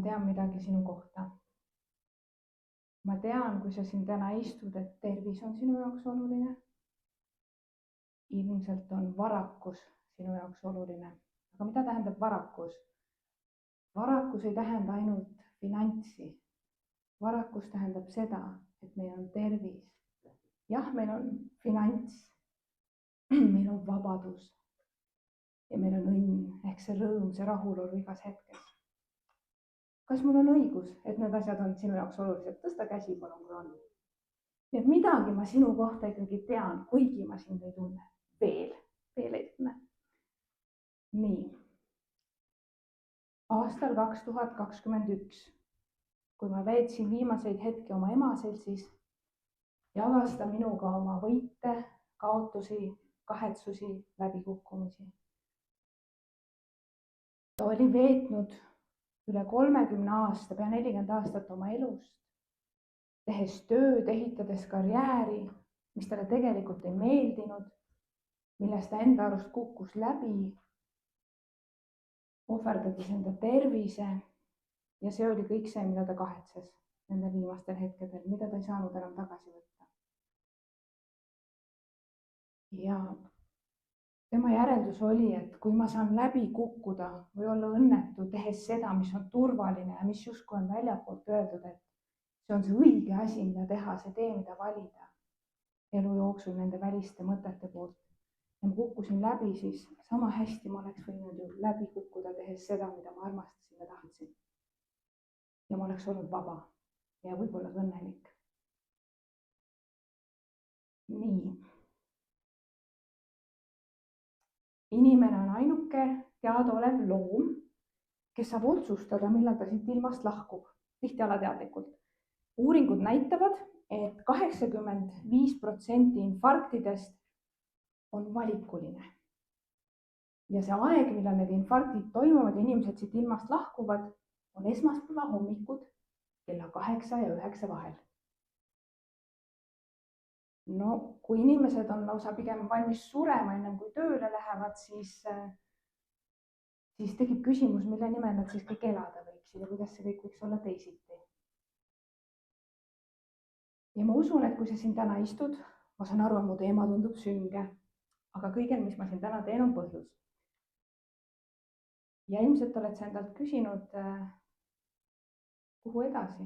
tean midagi sinu kohta. Ma tean, kui sa siin täna istud, et tervis on sinu jaoks oluline. Ilmselt on varakus sinu jaoks oluline. Aga mida tähendab varakus? Varakus ei tähenda ainult finantsi. Varakus tähendab seda, et meil on tervis. Jah, meil on finants, meil on vabadus ja meil on õnn ehk see rõõm, see rahulolu igas hetkes. Kas mul on õigus, et need asjad on sinu jaoks olulised? Tõsta käsi, palun, kui on. Nii et midagi ma sinu kohta ikkagi tean, kuigi ma sind ei tunne. Veel ei tunne. Nii. Aastal 2021, kui ma veetsin viimaseid hetki oma ema seltsis, jagas ta minuga oma võite, kaotusi, kahetsusi, läbikukkumisi. Ta oli veetnud üle 30 aasta, pea 40 aastat oma elust, tehes tööd, ehitades karjääri, mis talle tegelikult ei meeldinud, millest ta enda arust kukkus läbi, ohverdades enda tervise ja see oli kõik see, mida ta kahetses nendel viimastel hetkedel, mida ta ei saanud enam tagasi võtta. Ja tema järeldus oli, et kui ma saan läbi kukkuda või olla õnnetu, tehes seda, mis on turvaline ja mis justkui on väljapoolt öeldud, et see on see õige asi, mida teha, see tee, mida valida elu jooksul nende väliste mõtete poolt. Ja ma kukkusin läbi, siis sama hästi ma oleks võinud ju läbi kukkuda, tehes seda, mida ma armastasin ja tahtsin. Ja ma oleks olnud vaba ja võib-olla õnnelik. Nii. Inimene on ainuke teadaolev loom, kes saab otsustada, millal ta siit ilmast lahkub, tihti alateadlikult. Uuringud näitavad, et 85% infarktidest on valikuline. Ja see aeg, millal need infarktid toimuvad ja inimesed siit ilmast lahkuvad, on esmaspäeva hommikud kella 8 ja 9 vahel. No, kui inimesed on lausa pigem valmis surema ennem kui tööle lähevad, siis tekib küsimus, mille nimel nad siis kõik elada võiksid ja kuidas see kõik võiks olla teisiti. Ja ma usun, et kui sa siin täna istud, ma saan aru, et mu teema tundub sünge, aga kõigel, mis ma siin täna teen, on põhjus. Ja ilmselt oled sa endalt küsinud, kuhu edasi?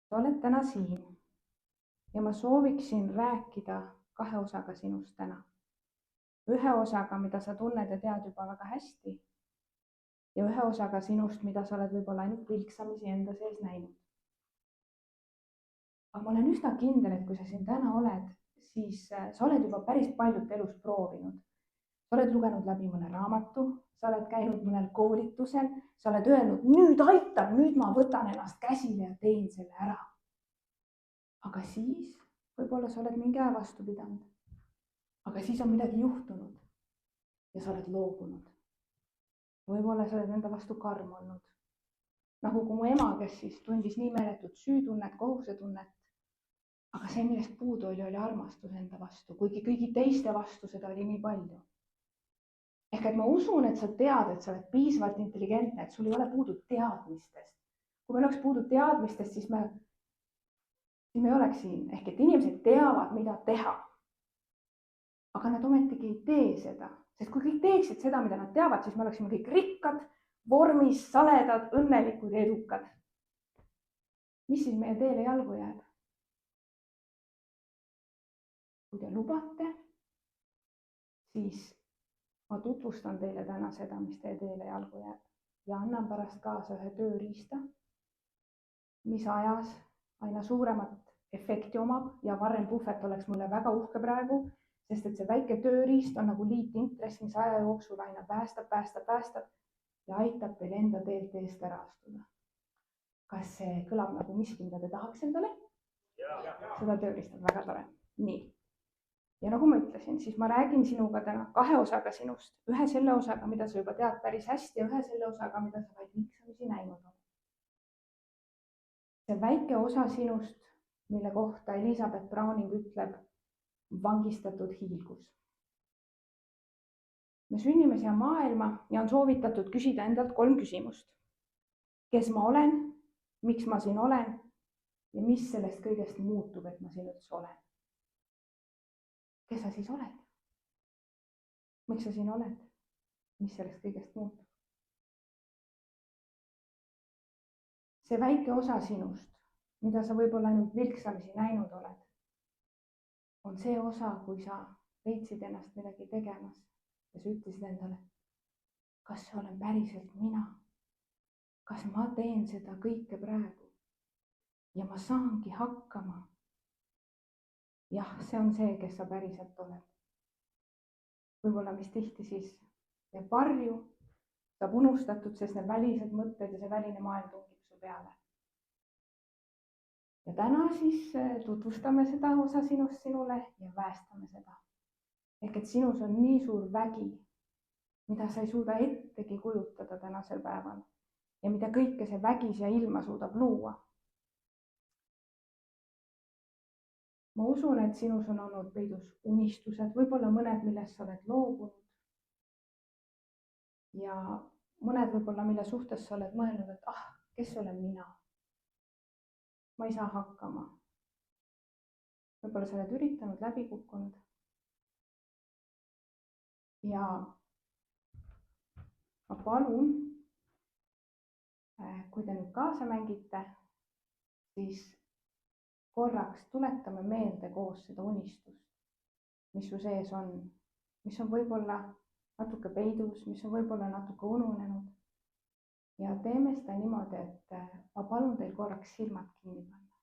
Sa oled täna siin ja ma sooviksin rääkida 2 osaga sinust täna. Ühe osaga, mida sa tunned ja tead juba väga hästi ja ühe osaga sinust, mida sa oled võib-olla ainult vilksamisi enda sees näinud. Aga ma olen üsna kindel, et kui sa siin täna oled, siis sa oled juba päris paljut elus proovinud. Sa oled lugenud läbi mõne raamatu, sa oled käinud mõnel koolitusel, sa oled öelnud, nüüd aitab, nüüd ma võtan ennast käsile ja teen selle ära. Aga siis võib-olla sa oled mingi aja vastu pidanud. Aga siis on midagi juhtunud ja sa oled loobunud. Võib-olla sa oled enda vastu karm olnud. Nagu kui mu ema, kes siis tundis nii meeletut süütunnet, kohusetunnet, aga see, millest puudu oli armastus enda vastu, kuigi kõigi teiste vastu seda oli nii palju. Ehk et ma usun, et sa tead, et sa oled piisavalt intelligentne, et sul ei ole puudu teadmistest. Kui meil oleks puudu teadmistest, siis me ei oleks siin. Ehk et inimesed teavad, mida teha. Aga nad ometigi ei tee seda. Sest kui kõik teeksid seda, mida nad teavad, siis me oleksime kõik rikkad, vormis, saledad, õnnelikud ja edukad. Mis siis meie teele jalgu jääb? Kui te lubate, siis ma tutvustan teile täna seda, mis teie teele jalgu jääb ja annan pärast kaasa ühe tööriista, mis ajas aina suuremat efekti omab ja Warren Buffett oleks mulle väga uhke praegu, sest et see väike tööriist on nagu liitintress, mis aja jooksul aina päästab ja aitab teil enda teelt eest ära astuda. Kas see kõlab nagu miski, mida te tahaks endale? Seda tööriist on väga tore. Nii. Ja nagu ma ütlesin, siis ma räägin sinuga täna 2 osaga sinust. Ühe selle osaga, mida sa juba tead päris hästi ja ühe selle osaga, mida sa vaid vilksamisi näinud on. See väike osa sinust, mille kohta Elizabeth Browning ütleb vangistatud hiilgus. Me sünnime siia maailma ja on soovitatud küsida endalt 3 küsimust. kes ma olen, miks ma siin olen ja mis sellest kõigest muutub, et ma siin üldse olen. kes sa siis oled? miks sa siin oled? mis sellest kõigest muutub? see väike osa sinust, mida sa võib-olla ainult vilksamisi näinud oled, on see osa, kui sa leidsid ennast midagi tegemas ja sa ütlesid endale, kas see olen päriselt mina? Kas ma teen seda kõike praegu ja ma saangi hakkama? jah, see on see, kes sa päriselt oled. võib-olla mis tihti siis jääb varju, saab unustatud, sest need välised mõtted ja see väline maailm tungib su peale. ja täna siis tutvustame seda osa sinust sinule ja päästame seda. ehk et sinus on nii suur vägi, mida sa ei suuda ettegi kujutada tänasel päeval ja mida kõike see vägi siia ilma suudab luua. ma usun, et sinus on olnud peidus unistused, võib-olla mõned, millest sa oled loobunud ja mõned võib-olla, mille suhtes sa oled mõelnud, et kes olen mina? ma ei saa hakkama. võib-olla sa oled üritanud, läbi kukkunud. ja ma palun, kui te nüüd kaasa mängite, siis korraks tuletame meelde koos seda unistust, mis su sees on, mis on võib-olla natuke peidus, mis on võib-olla natuke ununenud. ja teeme seda niimoodi, et ma palun teil korraks silmad kinni panna.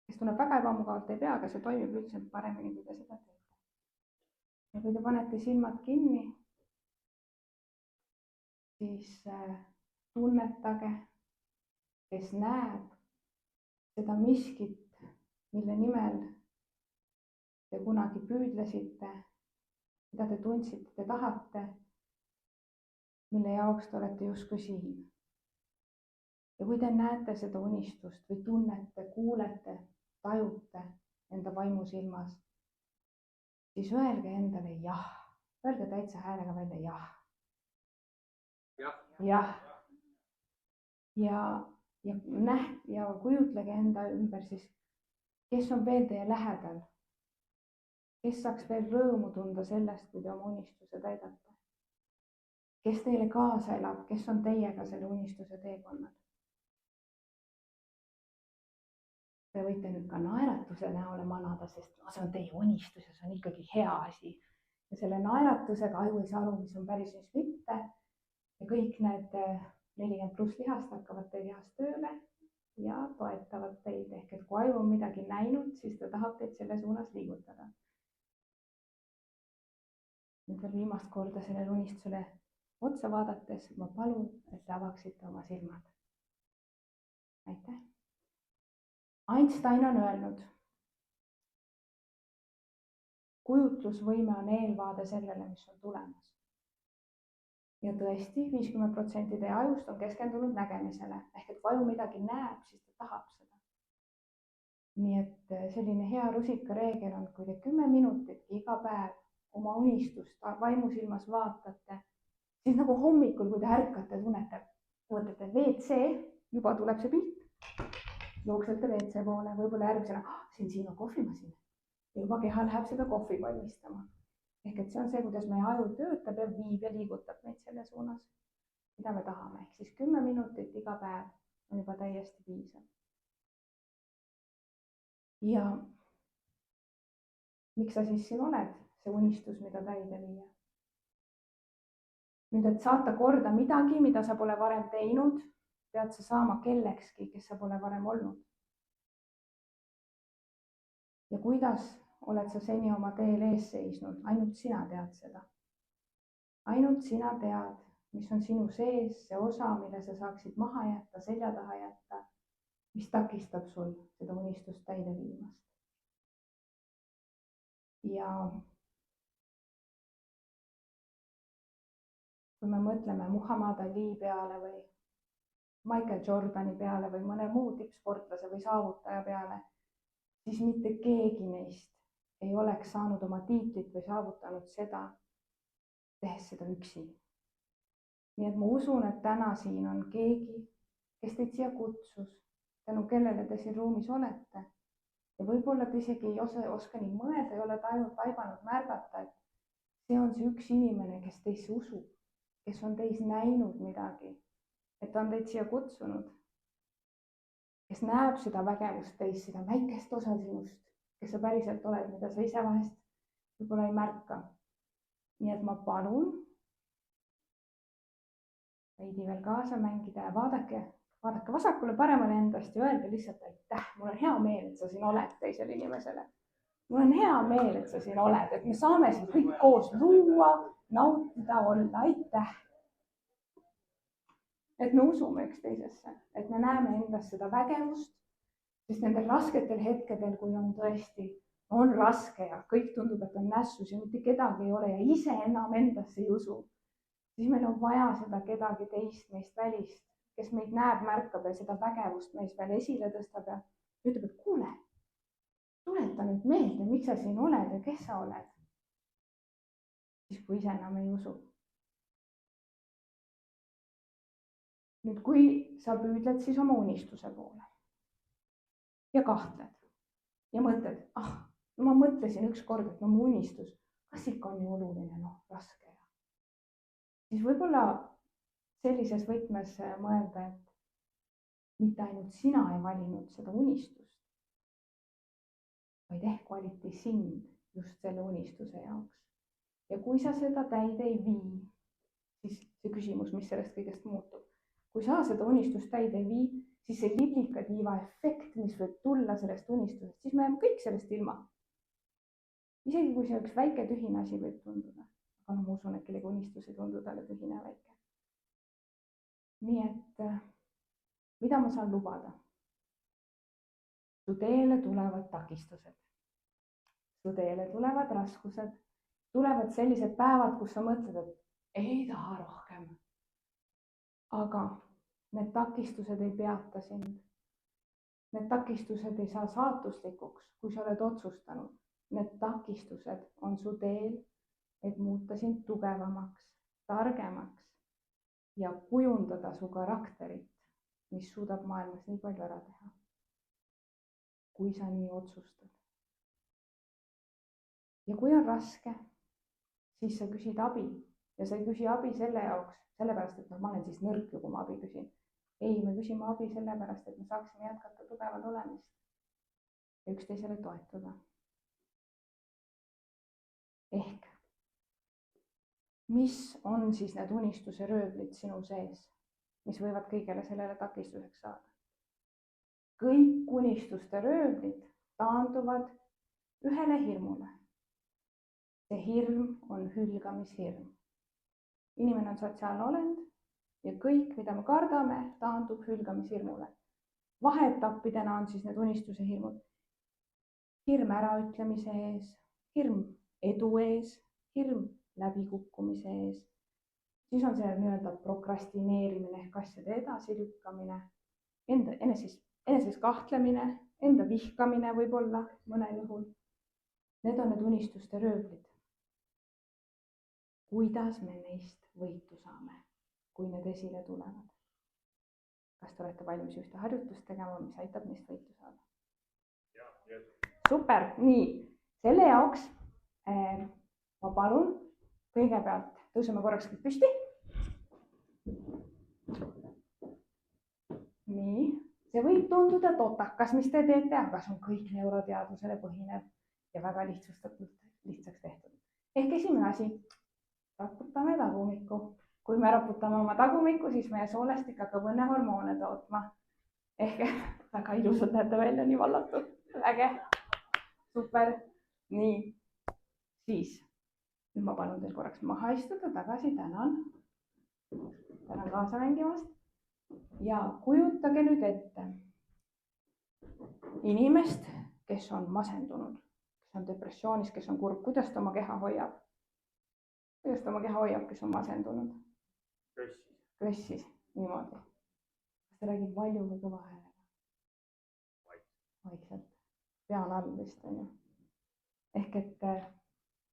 kes tunneb väga ebamugavalt, ei pea, aga see toimib üldiselt paremini, kui te seda teete. ja kui te panete silmad kinni, siis tunnetage, kes näeb seda miskit, mille nimel te kunagi püüdlesite, mida te tundsite, te tahate, mille jaoks te olete justkui siin. ja kui te näete seda unistust või tunnete, kuulete, tajute enda vaimusilmas, siis öelge endale jah, öelge täitsa häälega välja jah. jah. ja kujutlege enda ümber siis, kes on veel teie lähedal, kes saaks veel rõõmu tunda sellest, kui te oma unistuse täidate, kes teile kaasa elab, kes on teiega selle unistuse teekonnal. Te võite nüüd ka naeratuse näole manada, sest see on teie unistus ja see on ikkagi hea asi. Ja selle naeratusega aju ei saa aru, mis on päris, mis mitte. Ja kõik need 40+ lihast hakkavad teie lihast tööle ja toetavad teid. Ehk et kui aju on midagi näinud, siis ta tahab teid selle suunas liigutada. Nüüd veel viimast korda sellele unistusele otsa vaadates ma palun, et te avaksite oma silmad. Aitäh! Einstein on öelnud, kujutlusvõime on eelvaade sellele, mis on tulemas. Ja tõesti, 50% teie ajust on keskendunud nägemisele. Ehk et kui aju midagi näeb, siis ta tahab seda. Nii et selline hea rusikareegel on, kui te 10 minutit iga päev oma unistust vaimusilmas vaatate, siis nagu hommikul, kui te ärkate, tunnete, võtate WC, juba tuleb see pilt. Jooksete WC poole, võib-olla järgmisena, siin on kohvimasin. Ja juba keha läheb seda kohvi valmistama. Ehk et see on see, kuidas meie aju töötab ja viib ja liigutab meid selle suunas, mida me tahame. Ehk siis 10 minutit iga päev on juba täiesti piisav. Ja miks sa siis siin oled, see unistus, mida täide viia? Nüüd, et saata korda midagi, mida sa pole varem teinud, pead sa saama kellekski, kes sa pole varem olnud. Ja kuidas oled sa seni oma teel ees seisnud, ainult sina tead seda. Ainult sina tead, mis on sinu sees, see osa, mille sa saaksid maha jätta, selja taha jätta, mis takistab sul seda unistust täide viimast. Ja kui me mõtleme Muhammad Ali peale või Michael Jordani peale või mõne muu tippsportlase või saavutaja peale, siis mitte keegi neist ei oleks saanud oma tiitlit või saavutanud seda, tehes seda üksi. nii et ma usun, et täna siin on keegi, kes teid siia kutsus, tänu kellele te siin ruumis olete. Ja võib-olla te isegi ei oska nii mõelda, ei ole taibanud märgata, et see on see üks inimene, kes teisse usub, kes on teis näinud midagi, et on teid siia kutsunud, kes näeb seda vägevust teis, seda väikest osa sinust, kes sa päriselt oled, mida sa ise vahest võib-olla ei märka. Nii et ma palun veidi veel kaasa mängida ja vaadake vasakule paremale endast ja öelge lihtsalt aitäh. Mul on hea meel, et sa siin oled teisele inimesele. Mul on hea meel, et sa siin oled, et me saame siin kõik koos luua, nautida, olla. Aitäh. Et me usume üksteisesse, et me näeme endas seda vägevust, sest nendel rasketel hetkedel, kui on tõesti, on raske ja kõik tundub, et on nässus ja mitte kedagi ei ole ja ise enam endasse ei usu, siis meil on vaja seda kedagi teist meist välist, kes meid näeb, märkab ja seda vägevust meis veel esile tõstab ja ütleb, et kuule, tuleta nüüd meelde, miks sa siin oled ja kes sa oled. Siis kui ise enam ei usu. Nüüd, kui sa püüdled siis oma unistuse poole ja kahtled ja mõtled, ma mõtlesin ükskord, et mu unistus, kas ikka on nii oluline, raske. Siis võib-olla sellises võtmes mõelda, et mitte ainult sina ei valinud seda unistust, vaid ehk valiti sind just selle unistuse jaoks. Ja kui sa seda täide ei vii, siis see küsimus, mis sellest kõigest muutub. Kui sa seda unistust täide ei vii, siis see liblikatiiva efekt, mis võib tulla sellest unistusest, siis me jääme kõik sellest ilma. Isegi kui see üks väike tühine asi võib tunduda, aga ma usun, et kellegi unistus ei tundu talle tühine väike. Nii et mida ma saan lubada? Su teele tulevad takistused, su teele tulevad raskused, tulevad sellised päevad, kus sa mõtled, et ei taha rohkem. Aga need takistused ei peata sind. Need takistused ei saa saatuslikuks, kui sa oled otsustanud. Need takistused on su teel, et muuta sind tugevamaks, targemaks ja kujundada su karakterit, mis suudab maailmas nii palju ära teha, kui sa nii otsustad. Ja kui on raske, siis sa küsid abi ja sa ei küsi abi selle jaoks, sellepärast, et ma olen siis nõrk, kui ma abi küsin. Ei, me küsime abi sellepärast, et me saaksime jätkata tugeval olemist ja üksteisele toetuda. Ehk, mis on siis need unistuse röövlid sinu sees, mis võivad kõigele sellele takistuseks saada? Kõik unistuste röövlid taanduvad ühele hirmule. See hirm on hülgamishirm. Inimene on sotsiaalne olend ja kõik, mida me kardame, taandub hülgamishirmule. Vaheetappidena on siis need unistuse hirmud. Hirm äraütlemise ees, hirm edu ees, hirm läbikukkumise ees. Siis on see nii-öelda prokrastineerimine ehk asjade edasilükkamine, eneses kahtlemine, enda vihkamine võib-olla mõnel juhul. Need on need unistuste röövlid. Kuidas me neist võitu saame, kui need esile tulevad? Kas te olete valmis ühte harjutust tegema, mis aitab neist võitu saada? Super, nii. Selle jaoks ma palun kõigepealt tõuseme korraks kõik püsti. Nii, see võib tunduda totakas, mis te teete, aga see on kõik neuroteadusele põhinev ja väga lihtsaks tehtud. Ehk esimene asi, raputame tagumikku. Kui me raputame oma tagumikku, siis meie soolestik hakkab õnnehormoone tootma. Ehk väga ilusad näete välja, nii vallatud. Äge. Super. Nii. Siis. Nüüd ma palun teil korraks maha istuda tagasi. Tänan. Tänan kaasa mängimast. Ja kujutage nüüd ette inimest, kes on masendunud, kes on depressioonis, kes on kurb. Kuidas ta oma keha hoiab? Kuidas ta oma keha hoiab, kes on masendunud? Kössis, niimoodi. Kas ta räägib valju või kõva häälega? Vaikselt. Pea on all vist, on ju. Ehk et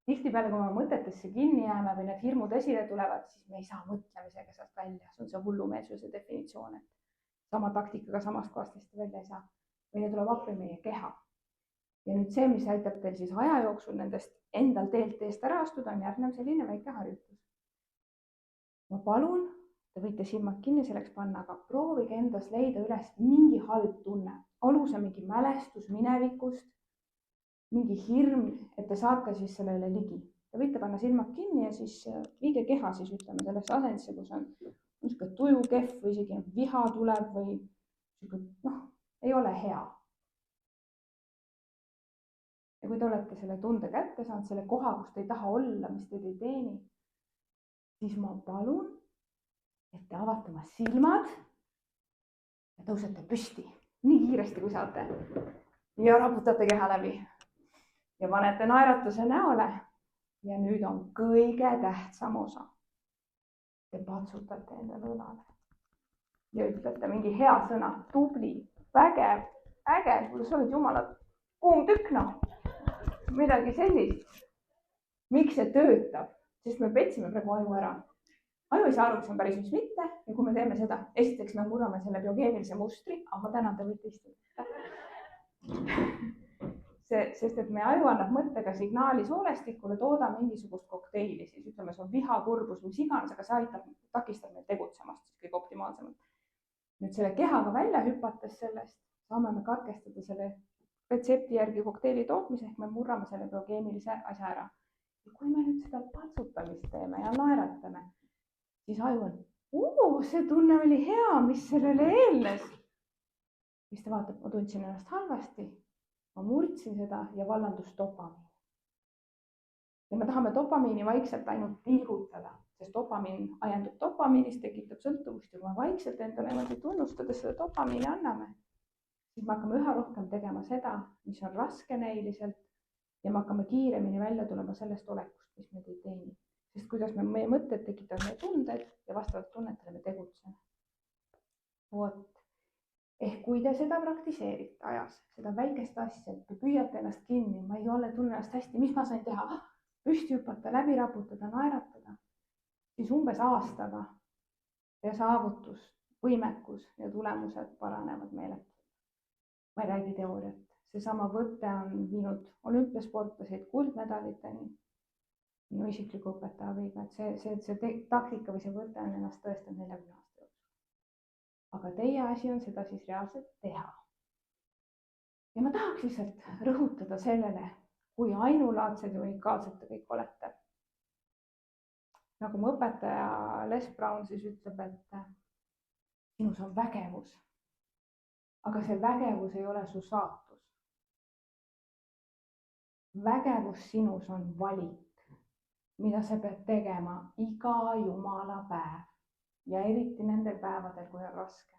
tihtipeale, kui me mõtetesse kinni jääme või need hirmud esile tulevad, siis me ei saa mõtlemisega sealt välja, see on see hullumeelsuse definitsioon, et sama taktikaga samast kohast hästi välja ei saa. meile tuleb appi meie keha. ja nüüd see, mis aitab teil siis aja jooksul nendest endal teest ära astuda, on järgnev selline väike harjutus. ma palun, te võite silmad kinni selleks panna, aga proovige endas leida üles mingi halb tunne, olgu see mingi mälestus minevikust, mingi hirm, et te saate siis sellele ligi. Te võite panna silmad kinni ja siis viige keha siis ütleme sellesse asendisse, kus on niisugune tuju kehv või isegi viha tuleb või noh, ei ole hea. ja kui te olete selle tunde kätte saanud, selle koha, kus te ei taha olla, mis teid ei teeni, siis ma palun, et te avate oma silmad ja tõusete püsti nii kiiresti, kui saate ja raputate keha läbi ja panete naeratuse näole. ja nüüd on kõige tähtsam osa. Te patsutate endale õlale ja ütlete mingi hea sõna, tubli, vägev, äge, kuule, sa oled jumala kuum tükk, noh, midagi sellist. miks see töötab? Sest me petsime praegu aju ära. aju ei saa aru, kas on päris, mis mitte. ja kui me teeme seda, esiteks me murrame selle biokeemilise mustri, aga ma tänan, te võite istuda. sest et meie aju annab mõttega signaali soolestikule, toodab mingisugust kokteili, siis ütleme, see on viha, kurbus, mis iganes, aga see aitab, takistab meil tegutsemast siis kõige optimaalsemalt. nüüd selle kehaga välja hüpates sellest saame me katkestada selle retsepti järgi kokteili tootmise, ehk me murrame selle biokeemilise asja ära. ja kui me nüüd seda patsutamist teeme ja naeratame, siis aju on, see tunne oli hea, mis sellele eelnes. siis ta vaatab, ma tundsin ennast halvasti, ma murdsin seda ja vallandus dopamiin. ja me tahame dopamiini vaikselt ainult tilgutada, sest dopamiin ajendub dopamiinist, tekitab sõltuvust ja kui me vaikselt endale niimoodi tunnustades seda dopamiini anname, siis me hakkame üha rohkem tegema seda, mis on raske näiliselt ja me hakkame kiiremini välja tulema sellest olekust, mis meid ei teeni. sest kuidas meie mõtted tekitavad meie tunded ja vastavalt tunnetele me tegutseme. vot. ehk kui te seda praktiseerite ajas, seda väikest asja, et te püüate ennast kinni, ma ei ole, tunne ennast hästi, mis ma sain teha, püsti hüpata, läbi raputada, naeratada, siis umbes aastaga ja saavutus, võimekus ja tulemused paranevad meeletult. ma ei räägi teooriat, seesama võte on viinud olümpiasportlaseid kuldmedaliteni minu isikliku õpetaja abiga, et see taktika või see võte on ennast tõestanud 40 aasta jooksul. aga teie asi on seda siis reaalselt teha. ja ma tahaks lihtsalt rõhutada sellele, kui ainulaadsed ja unikaalsed te kõik olete. nagu mu õpetaja Les Brown siis ütleb, et sinus on vägevus, aga see vägevus ei ole su saatus. vägevus sinus on valik, mida sa pead tegema iga jumala päev ja eriti nendel päevadel, kui on raske.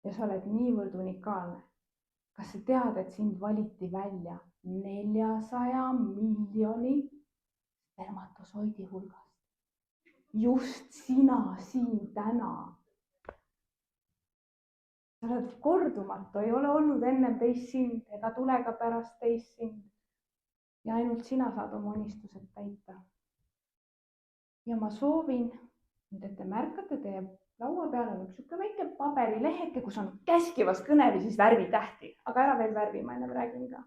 ja sa oled niivõrd unikaalne. kas sa tead, et sind valiti välja 400 miljoni spermatosoidi hulgast? just sina siin täna. sa oled kordumatu, ei ole olnud ennem teist sind ega tule ka pärast teist sind. ja ainult sina saad oma unistused täita. ja ma soovin, et te märkate, teie laua peal on üks niisugune väike paberileheke, kus on käskivas kõneviisis värvitähti, aga ära veel värvi, ma ennem räägin ka.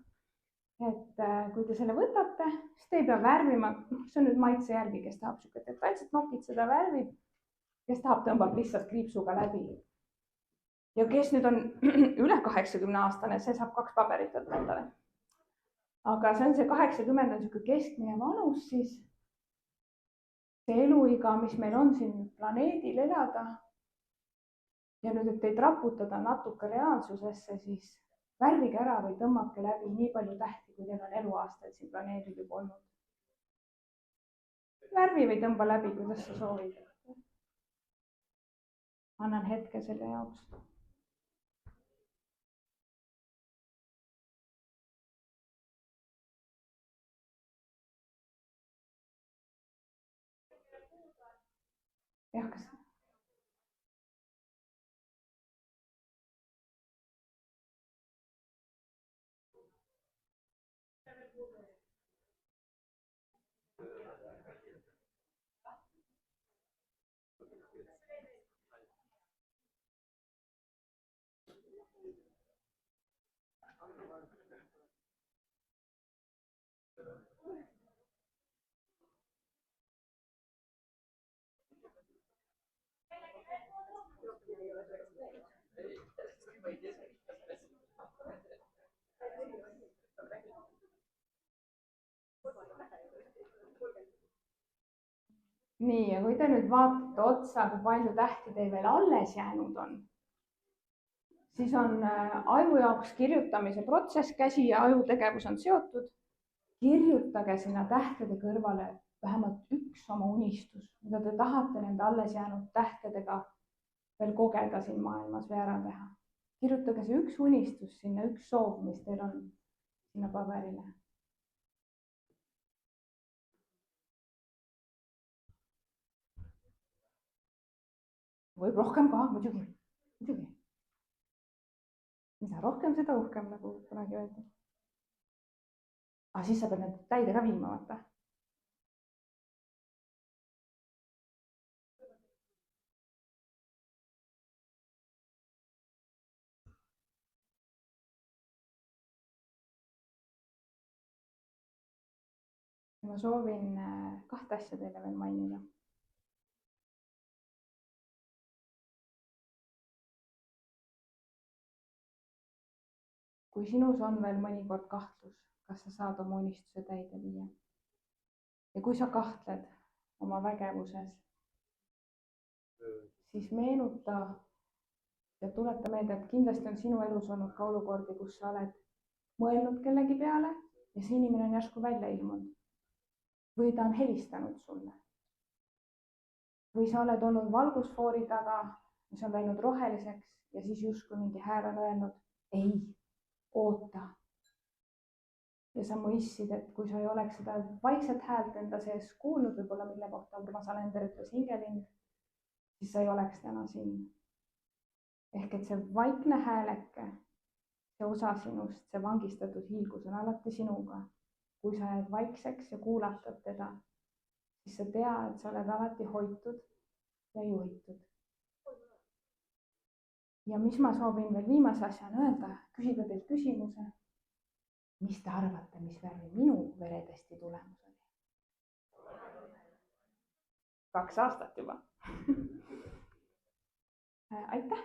et kui te selle võtate, siis te ei pea värvima, see on nüüd maitse järgi, kes tahab niisugune detailselt nokitseda, värvib, kes tahab, tõmbab lihtsalt kriipsuga läbi. ja kes nüüd on üle 80 aastane, see saab 2 paberit võtta endale. aga see on see 80 on niisugune keskmine vanus siis. see eluiga, mis meil on siin planeedil elada. ja nüüd, et teid raputada natuke reaalsusesse, siis värvige ära või tõmmake läbi nii palju tähti, kui teil on eluaastaid siin planeedil juba olnud. värvi või tõmba läbi, kuidas sa soovid. annan hetke selle jaoks. jah, kas nii, ja kui te nüüd vaatate otsa, kui palju tähti teil veel alles jäänud on, siis on aju jaoks kirjutamise protsess, käsi ja aju tegevus on seotud. Kirjutage sinna tähtede kõrvale vähemalt üks oma unistus, mida te tahate nende alles jäänud tähtedega veel kogeda siin maailmas või ära teha. Kirjutage see üks unistus sinna, üks soov, mis teil on sinna paberile. Võib rohkem ka, muidugi. Mida rohkem, seda uhkem, nagu kunagi öeldi. Aga siis sa pead need täide ka viima, vaata. Ma soovin kahte asja teile veel mainida. Kui sinus on veel mõnikord kahtlus, kas sa saad oma unistuse täide viia. Ja kui sa kahtled oma vägevuses, siis meenuta ja tuleta meelde, et kindlasti on sinu elus olnud ka olukordi, kus sa oled mõelnud kellegi peale ja see inimene on järsku välja ilmunud. Või ta on helistanud sulle. Või sa oled olnud valgusfoori taga, mis on läinud roheliseks ja siis justkui mingi hääl on öelnud ei, oota. Ja sa mõistsid, et kui sa ei oleks seda vaikset häält enda sees kuulnud, võib-olla mille kohta Urmas Alender ütles hingelind, siis sa ei oleks täna siin. Ehk et see vaikne hääleke, see osa sinust, see vangistatud hiilgus on alati sinuga. Kui sa jääd vaikseks ja kuulatad teda, siis sa tea, et sa oled alati hoitud ja juhitud. Ja mis ma soovin veel viimase asjana öelda, küsida teilt küsimuse. Mis te arvate, mis värvi minu veretesti tulemus oli? 2 aastat juba. Aitäh!